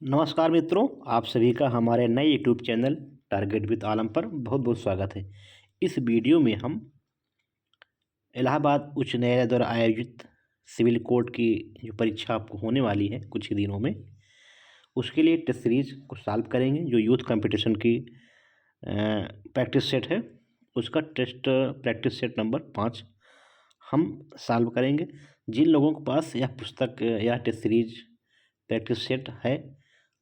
नमस्कार मित्रों, आप सभी का हमारे नए यूट्यूब चैनल टारगेट विद आलम पर बहुत बहुत स्वागत है। इस वीडियो में हम इलाहाबाद उच्च न्यायालय द्वारा आयोजित सिविल कोर्ट की जो परीक्षा आपको होने वाली है कुछ ही दिनों में, उसके लिए टेस्ट सीरीज को सॉल्व करेंगे। जो यूथ कंपटीशन की प्रैक्टिस सेट है, उसका टेस्ट प्रैक्टिस सेट नंबर 5 हम सॉल्व करेंगे। जिन लोगों के पास यह पुस्तक या टेस्ट सीरीज प्रैक्टिस सेट है,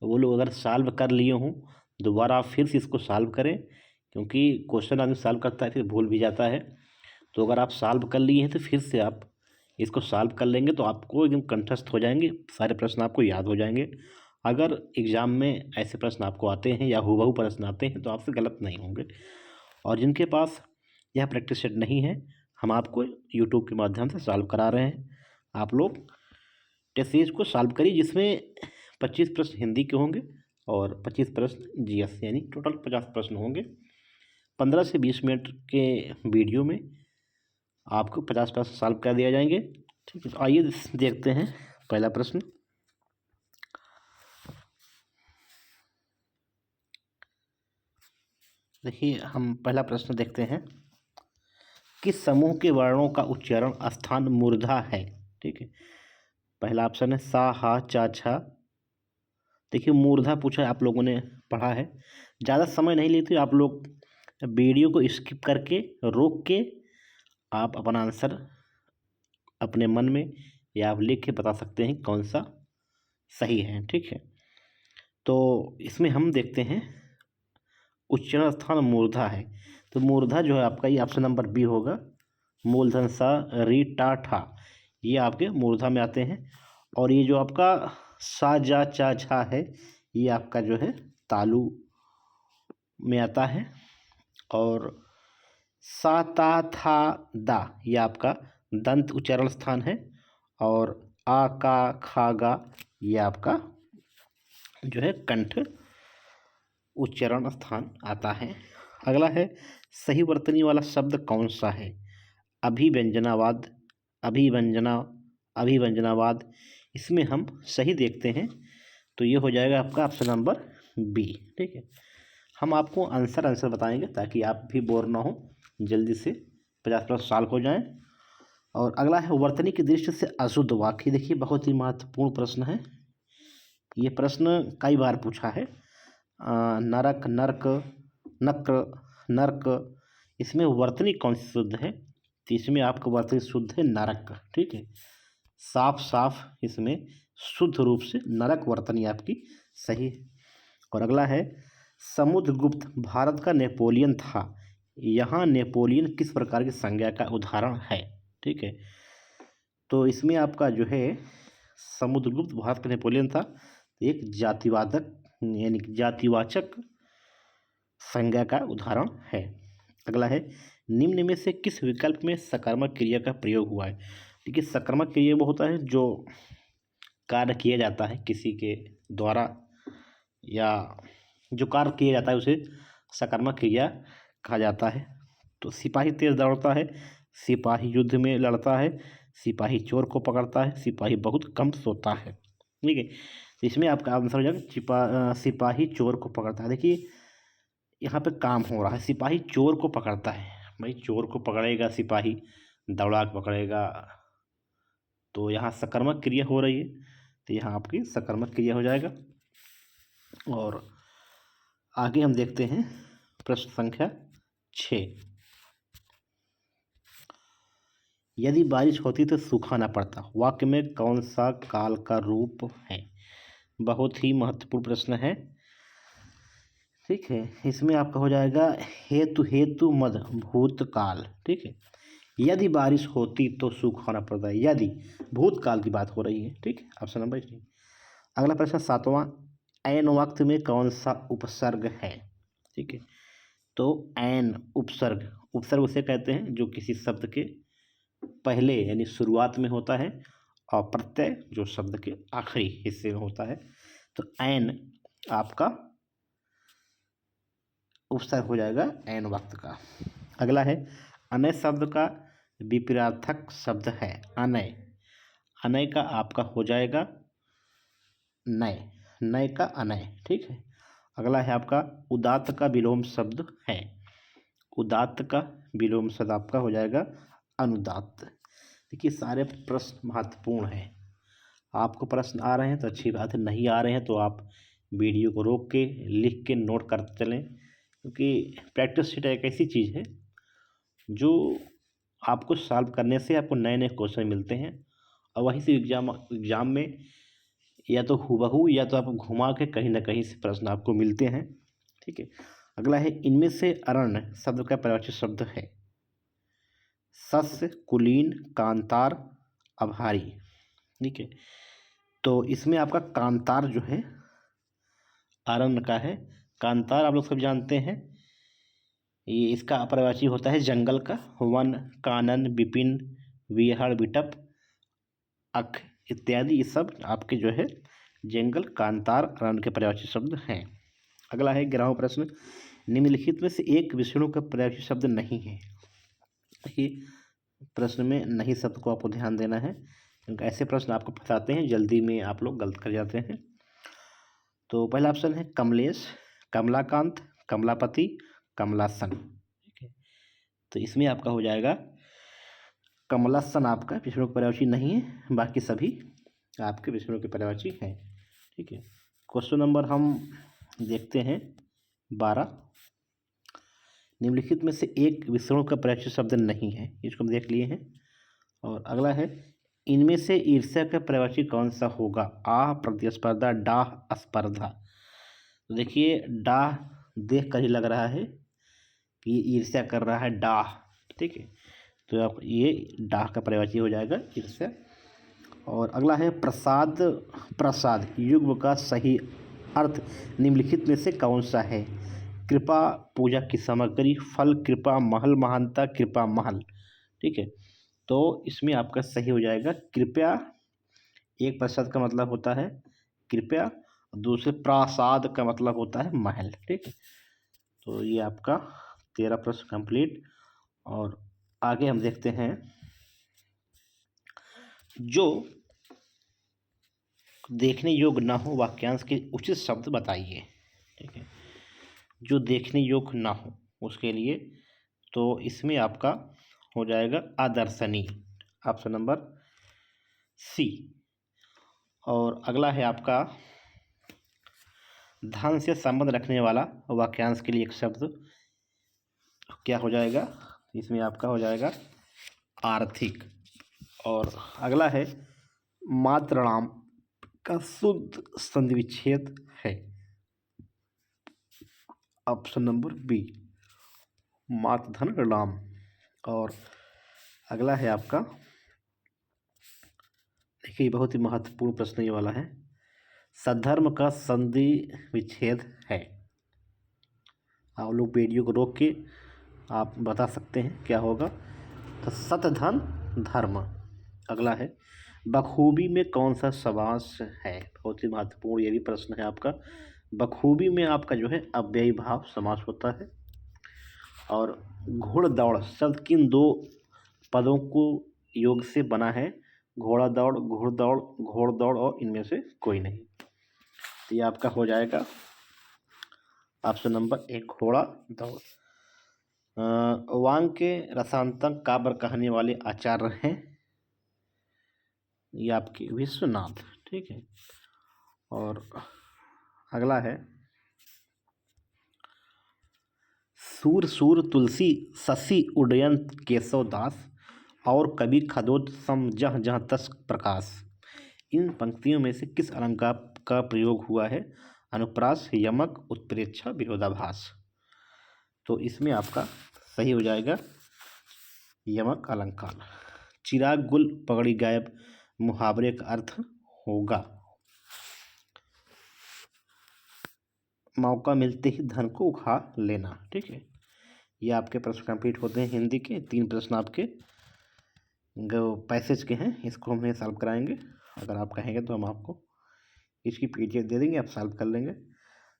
वो लोग अगर सॉल्व कर लिए हों, दोबारा फिर से इसको सॉल्व करें, क्योंकि क्वेश्चन आदमी सॉल्व करता है फिर भूल भी जाता है। तो अगर आप सॉल्व कर लिए हैं तो फिर से आप इसको सॉल्व कर लेंगे तो आपको एकदम कंठस्थ हो जाएंगे, सारे प्रश्न आपको याद हो जाएंगे। अगर एग्ज़ाम में ऐसे प्रश्न आपको आते हैं या हूबहू प्रश्न आते हैं तो आपसे गलत नहीं होंगे। और जिनके पास यह प्रैक्टिस सेट नहीं है, हम आपको यूट्यूब के माध्यम से सॉल्व करा रहे हैं। आप लोग टेस्ट सीरीज को सॉल्व करिए, जिसमें 25 प्रश्न हिंदी के होंगे और 25 प्रश्न जीएस, यानी टोटल 50 प्रश्न होंगे। 15 से 20 मिनट के वीडियो में आपको 50 प्रश्न सॉल्व कर दिया जाएंगे। ठीक है, तो आइए देखते हैं पहला प्रश्न। देखिए, हम पहला प्रश्न देखते हैं। किस समूह के वर्णों का उच्चारण स्थान मूर्धा है? ठीक है, पहला ऑप्शन है सा, हा, चा, छा। देखिए, मूर्धा पूछा है, आप लोगों ने पढ़ा है। ज़्यादा समय नहीं लेते आप लोग, वीडियो को स्किप करके रोक के आप अपना आंसर अपने मन में या आप लिख के बता सकते हैं कौन सा सही है। ठीक है, तो इसमें हम देखते हैं उच्चारण स्थान मूर्धा है, तो मूर्धा जो है आपका ये ऑप्शन नंबर बी होगा। मूलधन सा, री, टा, ठा, ये आपके मूर्धा में आते हैं। और ये जो आपका सा, जा, चा, झा है, ये आपका जो है तालु में आता है। और सा, ता, था, दा, ये आपका दंत उच्चारण स्थान है। और आ, का, खा, गा, ये आपका जो है कंठ उच्चारण स्थान आता है। अगला है सही वर्तनी वाला शब्द कौन सा है? अभिव्यंजनावाद, अभिव्यंजना, अभिव्यंजनावाद। इसमें हम सही देखते हैं तो ये हो जाएगा आपका ऑप्शन नंबर बी। ठीक है, हम आपको आंसर बताएंगे ताकि आप भी बोर ना हो, जल्दी से 50+ साल हो जाएं। और अगला है वर्तनी की दृष्टि से अशुद्ध वाक्य। देखिए, बहुत ही महत्वपूर्ण प्रश्न है, ये प्रश्न कई बार पूछा है। नरक, नर्क, नक्र, नर्क, इसमें वर्तनी कौन सी शुद्ध है? तो इसमें आपका वर्तनी शुद्ध है नरक। ठीक है, साफ साफ इसमें शुद्ध रूप से नरक वर्तनी आपकी सही है। और अगला है समुद्रगुप्त भारत का नेपोलियन था, यहाँ नेपोलियन किस प्रकार की संज्ञा का उदाहरण है? ठीक है, तो इसमें आपका जो है समुद्रगुप्त भारत का नेपोलियन था, एक जातिवादक यानी कि जातिवाचक संज्ञा का उदाहरण है। अगला है निम्न में से किस विकल्प में सकर्मक क्रिया का प्रयोग हुआ है? देखिए, सकर्मक क्रिया वो होता है जो कार्य किया जाता है किसी के द्वारा, या जो कार्य किया जाता है उसे सकर्मक क्रिया कहा जाता है। तो सिपाही तेज दौड़ता है, सिपाही युद्ध में लड़ता है, सिपाही चोर को पकड़ता है, सिपाही बहुत कम सोता है। ठीक है, तो इसमें आपका आंसर हो जाएगा सिपाही चोर को पकड़ता है। देखिए, यहाँ पे काम हो रहा है, सिपाही चोर को पकड़ता है। भाई, चोर को पकड़ेगा सिपाही, दौड़ा के पकड़ेगा, तो यहाँ सकर्मक क्रिया हो रही है, तो यहाँ आपकी सकर्मक क्रिया हो जाएगा। और आगे हम देखते हैं प्रश्न संख्या 6। यदि बारिश होती तो सूखा न पड़ता, वाक्य में कौन सा काल का रूप है? बहुत ही महत्वपूर्ण प्रश्न है। ठीक है, इसमें आपका हो जाएगा हेतु, हेतु मद भूतकाल। ठीक है, यदि बारिश होती तो सूखा न पड़ता, यदि भूतकाल की बात हो रही है। ठीक है, ऑप्शन नंबर 3। अगला प्रश्न 7वां, ऐन वक्त में कौन सा उपसर्ग है? ठीक है, तो ऐन उपसर्ग, उपसर्ग उसे कहते हैं जो किसी शब्द के पहले यानी शुरुआत में होता है, और प्रत्यय जो शब्द के आखिरी हिस्से में होता है। तो ऐन आपका उपसर्ग हो जाएगा ऐन वक्त का। अगला है अनय शब्द का विपरीतार्थक शब्द है अनय, अनय का आपका हो जाएगा नय। नय का अनय, ठीक है। अगला है आपका उदात्त का विलोम शब्द है। उदात्त का विलोम शब्द आपका हो जाएगा अनुदात्त। देखिए सारे प्रश्न महत्वपूर्ण हैं। आपको प्रश्न आ रहे हैं तो अच्छी बात है, नहीं आ रहे हैं तो आप वीडियो को रोक के लिख के नोट करते चलें, क्योंकि प्रैक्टिस शीट एक ऐसी चीज़ है जो आपको सॉल्व करने से आपको नए नए क्वेश्चन मिलते हैं, और वहीं से एग्जाम में या तो हूबहू या तो आप घुमा के कहीं ना कहीं से प्रश्न आपको मिलते हैं, ठीक है। अगला है इनमें से अरण्य शब्द का पर्यायवाची शब्द है सस्य, कुलीन, कांतार, अभारी, ठीक है। तो इसमें आपका कांतार जो है अरण्य का है। कांतार आप लोग सब जानते हैं, ये इसका पर्यायवाची होता है जंगल का। वन, कानन, विपिन, विहड़, विटप, अख इत्यादि ये सब आपके जो है जंगल, कांतार, अरण्य के पर्यायवाची शब्द हैं। अगला है 11वां प्रश्न, निम्नलिखित में से एक विष्णु का पर्यायवाची शब्द नहीं है। देखिए प्रश्न में नहीं शब्द को आपको ध्यान देना है, क्योंकि ऐसे प्रश्न आपको फंसाते हैं, जल्दी में आप लोग गलत कर जाते हैं। तो पहला ऑप्शन है कमलेश, कमलाकांत, कमलापति, कमलासन, ठीक है। तो इसमें आपका हो जाएगा कमलासन आपका विष्णु का पर्यायवाची नहीं है, बाकी सभी आपके विष्णु के पर्यायवाची हैं, ठीक है। क्वेश्चन नंबर हम देखते हैं 12, निम्नलिखित में से एक विष्णु का पर्यायवाची शब्द नहीं है, इसको हम देख लिए हैं। और अगला है इनमें से ईर्ष्या का पर्यायवाची कौन सा होगा। आह, प्रतिस्पर्धा, डाह, स्पर्धा। तो देखिए डाह देख कर ही लग रहा है कि ये ईर्ष्या कर रहा है, डाह, ठीक है। तो आप ये डाह का पर्यायवाची हो जाएगा ईर्ष्या। और अगला है प्रसाद, प्रसाद युग्म का सही अर्थ निम्नलिखित में से कौन सा है। कृपा, पूजा की सामग्री, फल, कृपा, महल, महानता, कृपा, महल, ठीक है। तो इसमें आपका सही हो जाएगा कृपया। एक प्रसाद का मतलब होता है कृपया, दूसरे प्रासाद का मतलब होता है महल, ठीक है। तो ये आपका 13 प्रश्न कंप्लीट। और आगे हम देखते हैं जो देखने योग्य ना हो वाक्यांश के उचित शब्द बताइए, ठीक है। जो देखने योग्य ना हो उसके लिए तो इसमें आपका हो जाएगा आदर्शनी, ऑप्शन नंबर सी। और अगला है आपका धन से संबंध रखने वाला वाक्यांश के लिए एक शब्द क्या हो जाएगा, इसमें आपका हो जाएगा आर्थिक। और अगला है मातृणाम का शुद्ध संधि विच्छेद है, ऑप्शन नंबर बी, मातधन राम। और अगला है आपका देखिए बहुत ही महत्वपूर्ण प्रश्न ये वाला है, सद्धर्म का संधि विच्छेद है। आप लोग वीडियो को रोक के आप बता सकते हैं क्या होगा। तो सतधन धर्म। अगला है बखूबी में कौन सा समास है, बहुत ही महत्वपूर्ण ये भी प्रश्न है आपका। बखूबी में आपका जो है अव्ययी भाव समास होता है। और घुड़दौड़ शब्द किन दो पदों को योग से बना है। घोड़ा दौड़, घुड़दौड़, घोड़दौड़ और इनमें से कोई नहीं। तो ये आपका हो जाएगा ऑप्शन नंबर एक, घोड़ा दौड़। वांग के रसांतक काव्य कहने वाले आचार्य हैं ये आपके विश्वनाथ, ठीक है। और अगला है सूर सूर तुलसी शशि उडयन केशव दास और कवि खदोत सम जह जह तस प्रकाश। इन पंक्तियों में से किस अलंकार का प्रयोग हुआ है। अनुप्रास, यमक, उत्प्रेक्षा, विरोधाभास। तो इसमें आपका सही हो जाएगा यमक अलंकार। चिराग गुल पगड़ी गायब मुहावरे का अर्थ होगा मौका मिलते ही धन को उठा लेना, ठीक है। ये आपके प्रश्न कंप्लीट होते हैं हिंदी के। 3 प्रश्न आपके पैसेज के हैं, इसको हम सॉल्व कराएंगे। अगर आप कहेंगे तो हम आपको इसकी पीडीएफ दे देंगे, आप सॉल्व कर लेंगे,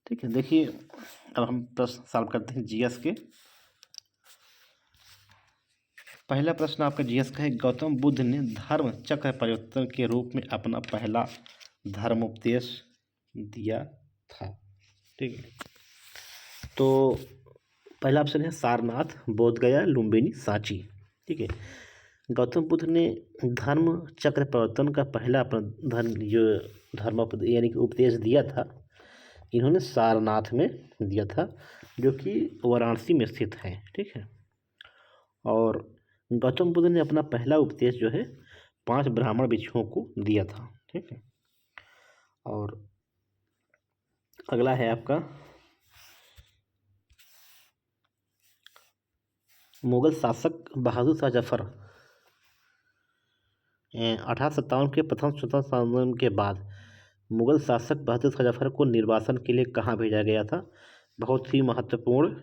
ठीक है। देखिए अब हम प्रश्न सॉल्व करते हैं जीएस के। पहला प्रश्न आपका जीएस का है, गौतम बुद्ध ने धर्म चक्र परिवर्तन के रूप में अपना पहला धर्मोपदेश दिया था। ठीक है, तो पहला ऑप्शन है सारनाथ, बोधगया, लुम्बिनी, सांची। ठीक है, गौतम बुद्ध ने धर्म चक्र प्रवर्तन का पहला अपना धर्म यानी कि उपदेश दिया था, इन्होंने सारनाथ में दिया था, जो कि वाराणसी में स्थित है। ठीक है, और गौतम बुद्ध ने अपना पहला उपदेश जो है 5 ब्राह्मण भिक्षुओं को दिया था। ठीक है, और अगला है आपका मुगल शासक बहादुर शाह जफर 1857 के प्रथम स्वतंत्रता आंदोलन के बाद मुगल शासक बहादुर शाह जफर को निर्वासन के लिए कहाँ भेजा गया था? बहुत ही महत्वपूर्ण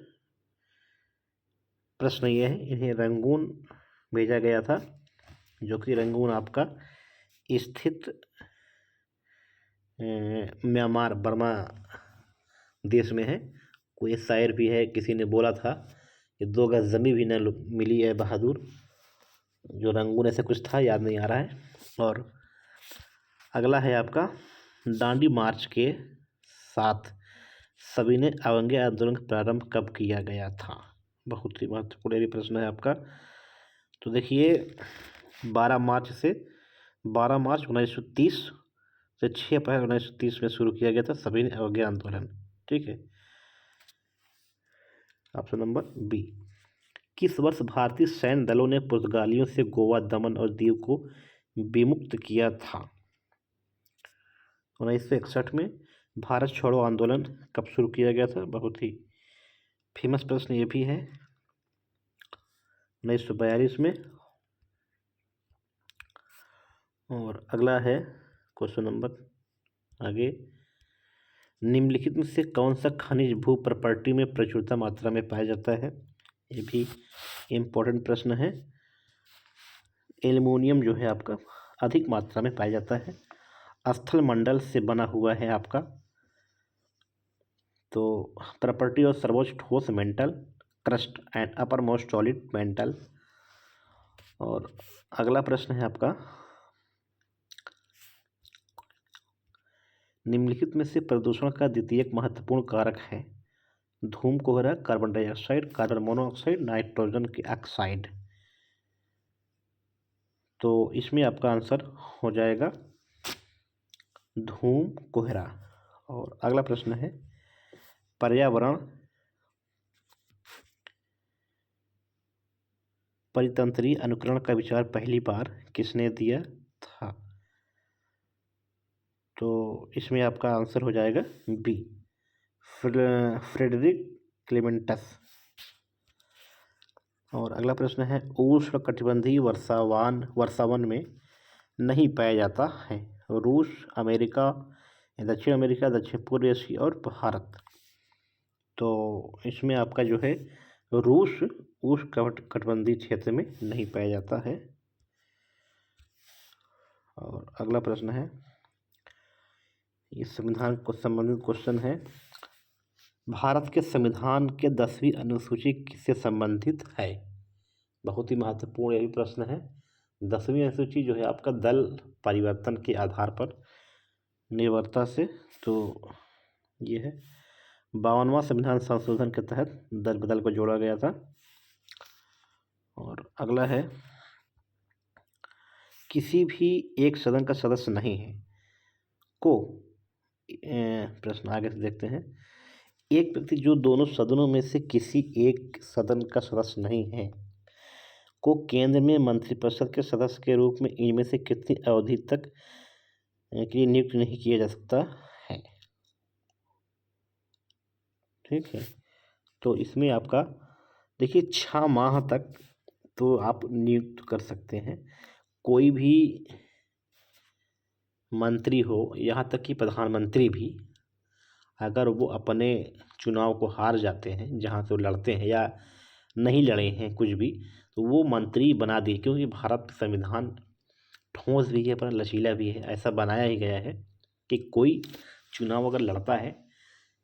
प्रश्न ये है। इन्हें रंगून भेजा गया था, जो कि रंगून आपका स्थित म्यांमार बर्मा देश में है। कोई शायर भी है, किसी ने बोला था कि 2 गज जमी भी न मिली है बहादुर, जो रंगून ऐसे कुछ था, याद नहीं आ रहा है। और अगला है आपका दांडी मार्च के साथ सविनय अवज्ञा आंदोलन का प्रारंभ कब किया गया था? बहुत ही महत्वपूर्ण ये प्रश्न है आपका। तो देखिए 12 मार्च 1930 से 6 अप्रैल 1930 में शुरू किया गया था सविनय अवज्ञा आंदोलन। ठीक है, ऑप्शन नंबर बी। किस वर्ष भारतीय सैन्य दलों ने पुर्तगालियों से गोवा, दमन और दीव को विमुक्त किया था? 1961 में। भारत छोड़ो आंदोलन कब शुरू किया गया था? बहुत ही फेमस प्रश्न ये भी है, 1942 में। और अगला है क्वेश्चन नंबर आगे, निम्नलिखित में से कौन सा खनिज भू प्रॉपर्टी में प्रचुरता मात्रा में पाया जाता है? ये भी इम्पोर्टेंट प्रश्न है। एल्युमिनियम जो है आपका अधिक मात्रा में पाया जाता है, स्थल मंडल से बना हुआ है आपका। तो प्रॉपर्टी और सर्वोच्च ठोस mantle crust and upper most solid mental. और अगला प्रश्न है आपका, निम्नलिखित में से प्रदूषण का द्वितीयक महत्वपूर्ण कारक है? धूम कोहरा, carbon dioxide, carbon monoxide, nitrogen के ऑक्साइड। तो इसमें आपका आंसर हो जाएगा धूम कोहरा। और अगला प्रश्न है, पर्यावरण परितंत्रीय अनुकरण का विचार पहली बार किसने दिया था? तो इसमें आपका आंसर हो जाएगा बी, फ्रेडरिक क्लेमेंटस। और अगला प्रश्न है, उष्णकटिबंधीय वर्षावन में नहीं पाया जाता है? रूस, अमेरिका, दक्षिण अमेरिका, दक्षिण पूर्व एशिया और भारत। तो इसमें आपका जो है रूस उष्णकटिबंधीय क्षेत्र में नहीं पाया जाता है। और अगला प्रश्न है, इस संविधान को संबंधित क्वेश्चन है, भारत के संविधान के 10वीं अनुसूची किससे संबंधित है? बहुत ही महत्वपूर्ण यही प्रश्न है। 10वीं अनुसूची जो है आपका दल परिवर्तन के आधार पर निर्भरता से, तो ये है 52वां संविधान संशोधन के तहत दल बदल को जोड़ा गया था। और अगला है, किसी भी एक सदन का सदस्य नहीं है को, प्रश्न आगे से देखते हैं, एक व्यक्ति जो दोनों सदनों में से किसी एक सदन का सदस्य नहीं है को केंद्र में मंत्रिपरिषद के सदस्य के रूप में इनमें से कितनी अवधि तक के लिए नियुक्त नहीं किया जा सकता है? ठीक है, तो इसमें आपका देखिए 6 माह तक तो आप नियुक्त कर सकते हैं। कोई भी मंत्री हो, यहाँ तक कि प्रधानमंत्री भी, अगर वो अपने चुनाव को हार जाते हैं जहाँ से वो लड़ते हैं या नहीं लड़े हैं कुछ भी, तो वो मंत्री बना दिए, क्योंकि भारत का संविधान ठोस भी है पर लचीला भी है। ऐसा बनाया ही गया है कि कोई चुनाव अगर लड़ता है,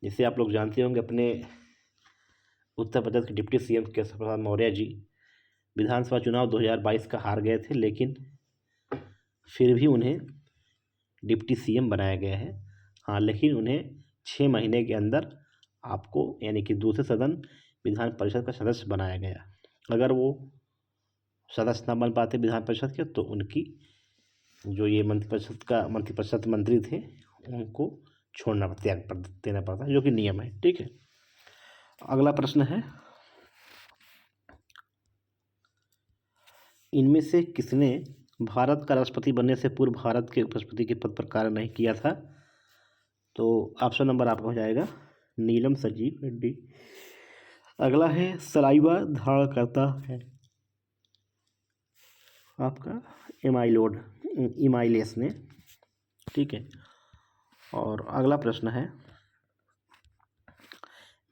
जैसे आप लोग जानते होंगे अपने उत्तर प्रदेश के डिप्टी सीएम केशव प्रसाद मौर्य जी विधानसभा चुनाव 2022 का हार गए थे, लेकिन फिर भी उन्हें डिप्टी सीएम बनाया गया है। हाँ, लेकिन उन्हें 6 महीने के अंदर आपको यानी कि दूसरे सदन विधान परिषद का सदस्य बनाया गया। अगर वो सदस्य ना बन पाते विधान परिषद के तो उनकी जो ये मंत्रिपरिषद मंत्री थे उनको त्याग पर देना पड़ता है, जो कि नियम है। ठीक है, अगला प्रश्न है, इनमें से किसने भारत का राष्ट्रपति बनने से पूर्व भारत के उपराष्ट्रपति के पद पर कार्य नहीं किया था? तो ऑप्शन नंबर आपका हो जाएगा नीलम संजीव रेड्डी। अगला है, सलाइवा धारण करता है आपका इमाइलेस ने। ठीक है, और अगला प्रश्न है,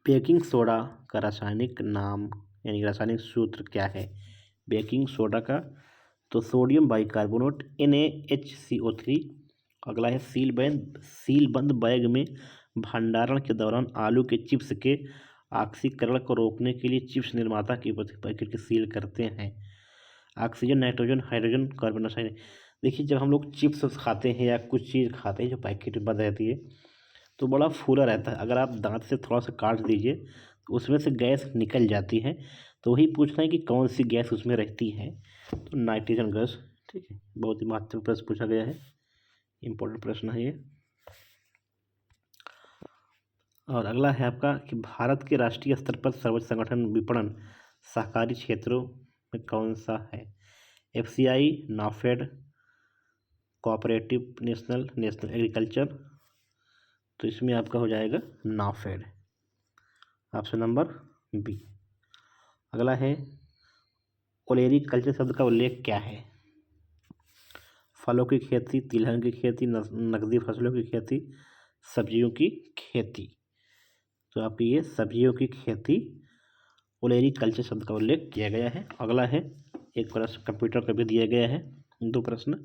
बेकिंग सोडा का रासायनिक नाम यानी रासायनिक सूत्र क्या है? बेकिंग सोडा का तो सोडियम बाइकार्बोनेट NaHCO3। अगला है, सीलबंद बैग में भंडारण के दौरान आलू के चिप्स के ऑक्सीकरण को रोकने के लिए चिप्स निर्माता की पैकेट की सील करते हैं। Oxygen, nitrogen, hydrogen, carbon dioxide. देखिए, जब हम लोग चिप्स खाते हैं या कुछ चीज़ खाते हैं जो पैकेट में बंद रहती है तो बड़ा फूला रहता है। अगर आप दांत से थोड़ा सा काट दीजिए तो उसमें से गैस निकल जाती है। तो वही पूछना है कि कौन सी गैस उसमें रहती है, तो नाइट्रोजन गैस। ठीक है, बहुत ही महत्वपूर्ण प्रश्न पूछा गया है, इम्पोर्टेंट प्रश्न है ये। और अगला है आपका कि भारत के राष्ट्रीय स्तर पर सर्वोच्च संगठन विपणन सहकारी क्षेत्रों में कौन सा है? FCI, NAFED, cooperative national agriculture. तो इसमें आपका हो जाएगा नाफेड, ऑप्शन नंबर बी। अगला है, ओलेरी कल्चर शब्द का उल्लेख क्या है? फलों की खेती, तिलहन की खेती, नकदी फसलों की खेती, सब्जियों की खेती। तो आपकी ये सब्जियों की खेती ओलेरी कल्चर शब्द का उल्लेख किया गया है। अगला है, एक प्रश्न कंप्यूटर का भी दिया गया है, 2 प्रश्न।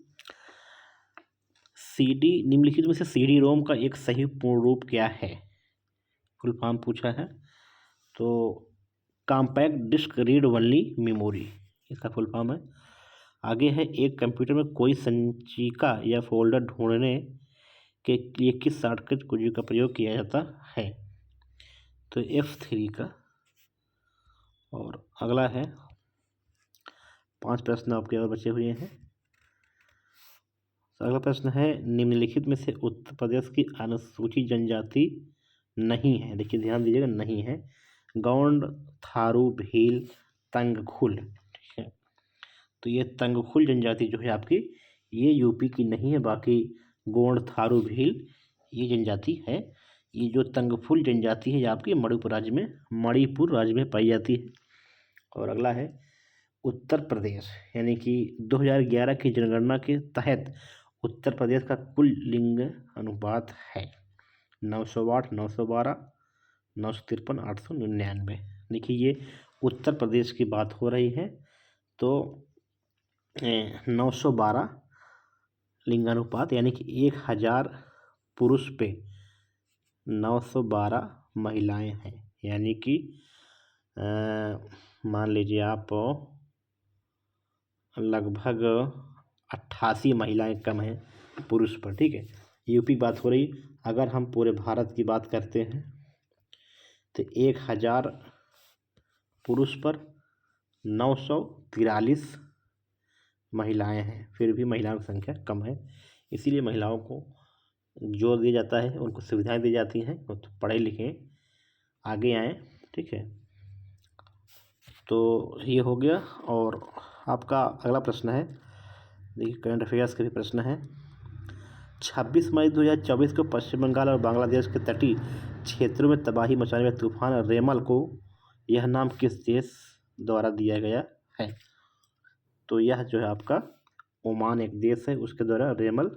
निम्नलिखित में से CD-ROM का एक सही पूर्ण रूप क्या है? फुल फॉर्म पूछा है, तो compact disk read only memory इसका फुल फॉर्म है। आगे है, एक कंप्यूटर में कोई संचिका या फोल्डर ढूंढने के लिए किस शॉर्टकट कुंजी का प्रयोग किया जाता है? तो F3 का। और अगला है, 5 प्रश्न आपके और बचे हुए हैं। अगला प्रश्न है, निम्नलिखित में से उत्तर प्रदेश की अनुसूचित जनजाति नहीं है, देखिए ध्यान दीजिएगा, नहीं है। गौंड, थारू, भील, तंगखुल। ठीक है, तो ये तंगखुल जनजाति जो है आपकी ये यूपी की नहीं है, बाकी गोंड, थारू, भील ये जनजाति है। ये जो तंगखुल जनजाति है ये आपकी मणिपुर राज्य में पाई जाती है। और अगला है, उत्तर प्रदेश यानी कि 2011 की जनगणना के तहत उत्तर प्रदेश का कुल लिंग अनुपात है 908, 912, 953, 899। देखिए, ये उत्तर प्रदेश की बात हो रही है, तो 912 लिंगानुपात यानी कि 1000 पुरुष पे 912 महिलाएं हैं। यानी कि मान लीजिए आप लगभग 88 महिलाएं कम हैं पुरुष पर। ठीक है, यूपी बात हो रही। अगर हम पूरे भारत की बात करते हैं तो 1000 पुरुष पर 943 महिलाएं हैं। फिर भी महिलाओं की संख्या कम है, इसीलिए महिलाओं को जोर दिया जाता है, उनको सुविधाएं दी जाती हैं, वो तो पढ़े लिखें आगे आएँ। ठीक है, तो ये हो गया। और आपका अगला प्रश्न है, देखिए करंट अफेयर्स के भी प्रश्न हैं। 26 मई 2024 को पश्चिम बंगाल और बांग्लादेश के तटीय क्षेत्रों में तबाही मचाने वाले तूफान रेमल को यह नाम किस देश द्वारा दिया गया है? तो यह जो है आपका ओमान एक देश है, उसके द्वारा रेमल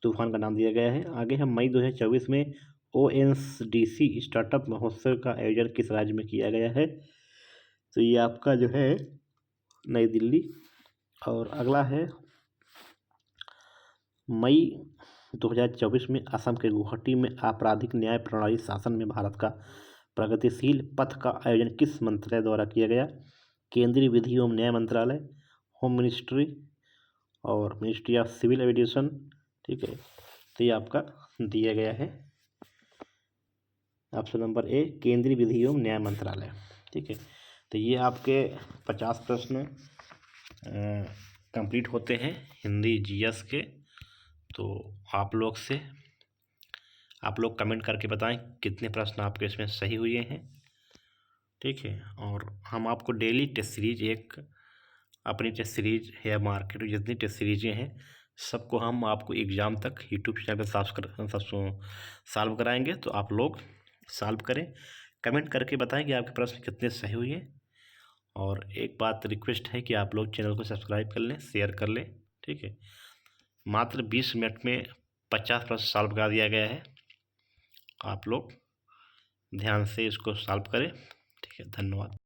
तूफान का नाम दिया गया है। आगे है, मई 2024 में ONDC स्टार्टअप महोत्सव का आयोजन किस राज्य में किया गया है? तो ये आपका जो है नई दिल्ली। और अगला है, मई 2024 में असम के गुवाहाटी में आपराधिक न्याय प्रणाली शासन में भारत का प्रगतिशील पथ का आयोजन किस मंत्रालय द्वारा किया गया? केंद्रीय विधि एवं न्याय मंत्रालय, होम मिनिस्ट्री और मिनिस्ट्री ऑफ सिविल एविएशन। ठीक है, तो ये आपका दिया गया है ऑप्शन नंबर ए केंद्रीय विधि एवं न्याय मंत्रालय। ठीक है, तो ये आपके 50 प्रश्न कंप्लीट होते हैं हिंदी जीएस के। तो आप लोग कमेंट करके बताएं कितने प्रश्न आपके इसमें सही हुए हैं। ठीक है, और हम आपको डेली टेस्ट सीरीज अपनी टेस्ट सीरीज या मार्केट में जितनी टेस्ट सीरीजें हैं सबको हम आपको एग्ज़ाम तक यूट्यूब चैनल पर सॉल्व कराएंगे। तो आप लोग सॉल्व करें, कमेंट करके बताएं कि आपके प्रश्न कितने सही हुए हैं। और एक बात रिक्वेस्ट है कि आप लोग चैनल को सब्सक्राइब कर लें, शेयर कर लें। ठीक है, मात्र 20 मिनट में 50 प्रश्न सॉल्व करा दिया गया है। आप लोग ध्यान से इसको सॉल्व करें। ठीक है, धन्यवाद।